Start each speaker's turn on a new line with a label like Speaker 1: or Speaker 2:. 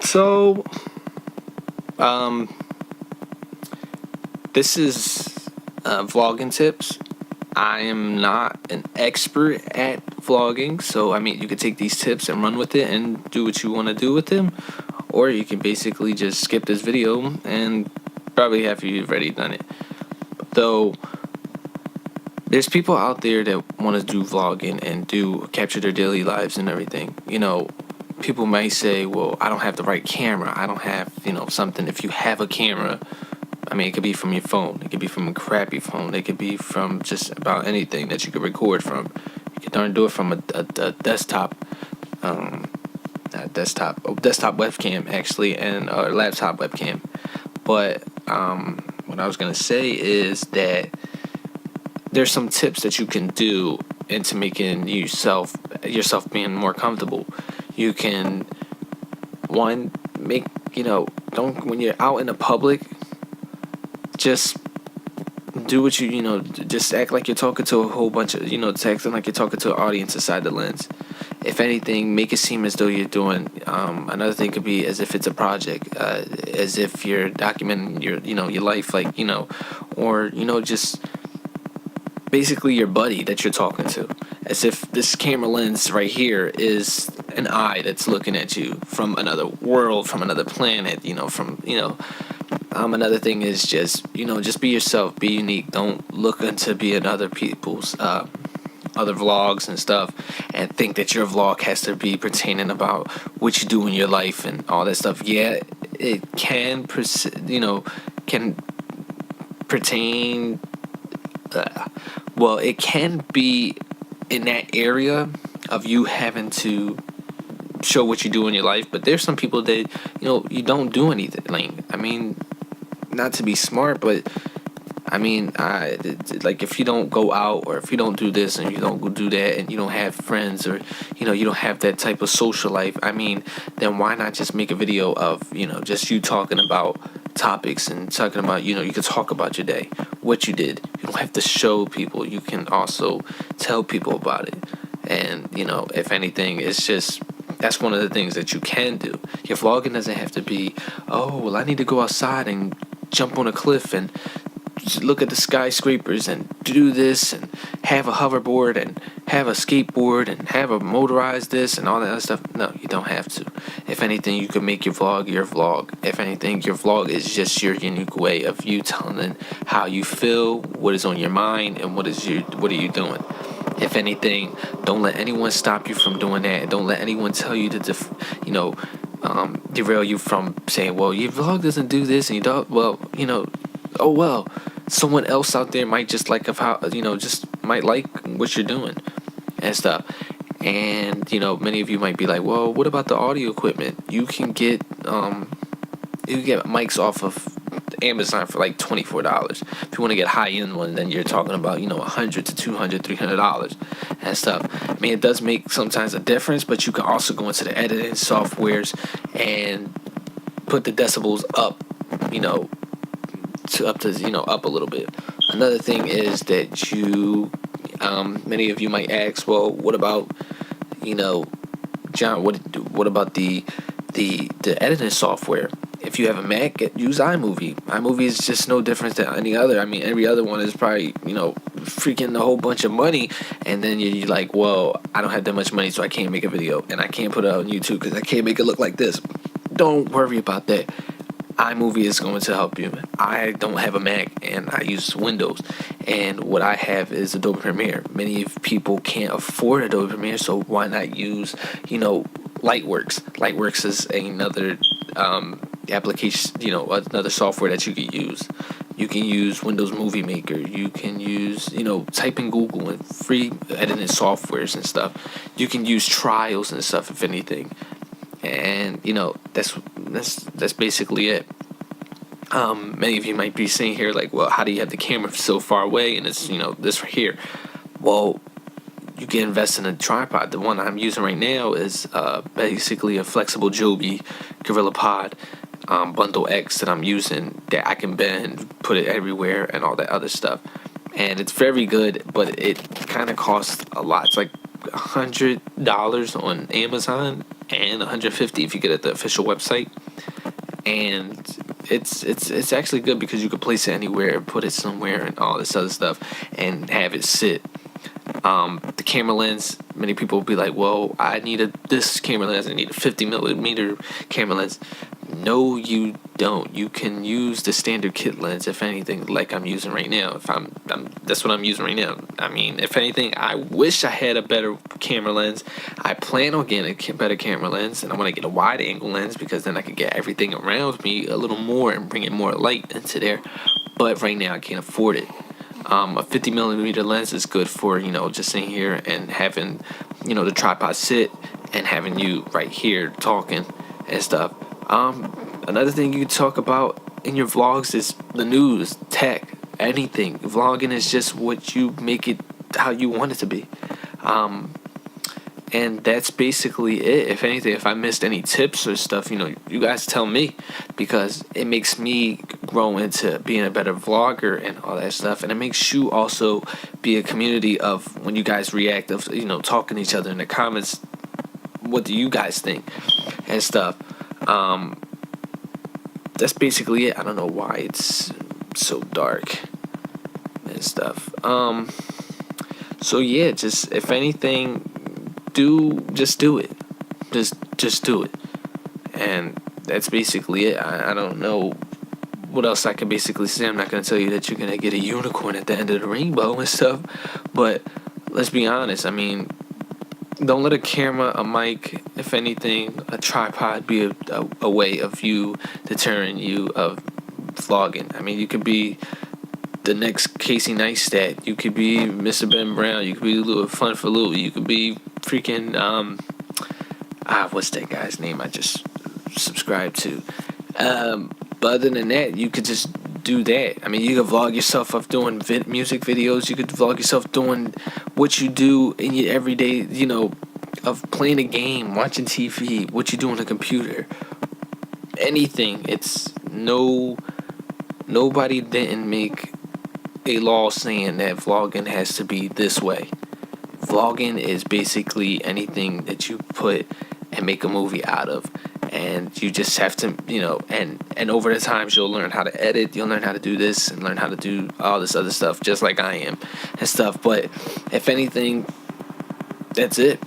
Speaker 1: So, this is vlogging tips. I am not an expert at vlogging, so I mean, you could take these tips and run with it and do what you want to do with them, or you can basically just skip this video and probably half of you have already done it. Though, there's people out there that want to do vlogging and do capture their daily lives and everything. People might say, well, I don't have the right camera. I don't have, something. If you have a camera, I mean, it could be from your phone. It could be from a crappy phone. It could be from just about anything that you could record from. You could darn do it from a desktop, desktop webcam, actually, and a laptop webcam. But what I was going to say is that there's some tips that you can do into making yourself being more comfortable. You can, one, don't, when you're out in the public, just do what just act like you're talking to a whole bunch of, acting like you're talking to an audience inside the lens. If anything, make it seem as though you're doing, another thing could be as if it's a project, as if you're documenting your life, or, just basically your buddy that you're talking to, as if this camera lens right here is an eye that's looking at you from another world, from another planet, another thing is just be yourself, be unique. Don't look into being other people's other vlogs and stuff and think that your vlog has to be pertaining about what you do in your life and all that stuff. Yeah, it can can pertain, it can be in that area of you having to show what you do in your life, but there's some people that you don't do anything. I mean, not to be smart, but I mean, if you don't go out, or if you don't do this and you don't go do that, and you don't have friends, or you don't have that type of social life, I mean, then why not just make a video of just you talking about topics and talking about you can talk about your day, what you did. You don't have to show people. You can also tell people about it. And if anything, it's just, that's one of the things that you can do. Your vlogging doesn't have to be, oh well, I need to go outside and jump on a cliff and look at the skyscrapers and do this and have a hoverboard and have a skateboard and have a motorized this and all that other stuff. No, you don't have to. If anything, you can make your vlog your vlog. If anything, your vlog is just your unique way of you telling how you feel, what is on your mind, and what are you doing. If anything, don't let anyone stop you from doing that. Don't let anyone tell you to derail you from saying, well, your vlog doesn't do this, and you don't, oh well, someone else out there might just like might like what you're doing and stuff. And many of you might be like, well, what about the audio equipment? You can get mics off of Amazon for like $24. If you want to get high-end one, then you're talking about $100 to $200, $300 and stuff. I mean, it does make sometimes a difference, but you can also go into the editing softwares and put the decibels up, up a little bit. Another thing is that many of you might ask, well, what about John, what about the editing software? If you have a Mac, use iMovie. iMovie is just no different than any other. I mean, every other one is probably freaking a whole bunch of money, and then you're like, well, I don't have that much money, so I can't make a video, and I can't put it on YouTube because I can't make it look like this. Don't worry about that. iMovie is going to help you. I don't have a Mac, and I use Windows, and what I have is Adobe Premiere. Many people can't afford Adobe Premiere, so why not use Lightworks? Lightworks is another application, another software that you can use. You can use Windows Movie Maker. You can use, type in Google and free editing softwares and stuff. You can use trials and stuff, if anything. And that's basically it. Many of you might be saying here, like, well, how do you have the camera so far away and it's this right here? Well, you can invest in a tripod. The one I'm using right now is basically a flexible Joby Gorilla Pod Bundle X that I'm using, that I can bend, put it everywhere, and all that other stuff. And it's very good, but it kind of costs a lot. It's like $100 on Amazon and 150 if you get it at the official website. And it's actually good because you can place it anywhere, put it somewhere, and all this other stuff, and have it sit. The camera lens, many people will be like, well, I need this camera lens, I need a 50 millimeter camera lens. No, you don't. You can use the standard kit lens, if anything, like I'm using right now. That's what I'm using right now. I mean, if anything, I wish I had a better camera lens. I plan on getting a better camera lens, and I want to get a wide angle lens because then I can get everything around me a little more and bring in more light into there. But right now, I can't afford it. A 50 millimeter lens is good for, just sitting here and having, the tripod sit and having you right here talking and stuff. Another thing you can talk about in your vlogs is the news, tech, anything. Vlogging is just what you make it how you want it to be. And that's basically it. If anything, if I missed any tips or stuff, you guys tell me, because it makes me grow into being a better vlogger and all that stuff. And it makes you also be a community of, when you guys react, of, talking to each other in the comments, what do you guys think and stuff. That's basically it. I don't know why it's so dark and stuff. So yeah, just if anything, just do it. Just do it. And that's basically it. I don't know what else I can basically say. I'm not gonna tell you that you're gonna get a unicorn at the end of the rainbow and stuff. But let's be honest. I mean, don't let a camera, a mic, if anything, a tripod be a way of you deterring you of vlogging. I mean, you could be the next Casey Neistat. You could be Mr. Ben Brown. You could be Lou Fun for Lou. You could be freaking what's that guy's name I just subscribed to? But other than that, you could just do that. I mean, you could vlog yourself of doing music videos. You could vlog yourself doing what you do in your everyday, of playing a game, watching TV, what you do on the computer, anything. It's nobody didn't make a law saying that vlogging has to be this way. Vlogging is basically anything that you put and make a movie out of. And you just have to, and over the times you'll learn how to edit, you'll learn how to do this and learn how to do all this other stuff, just like I am and stuff. But if anything, that's it.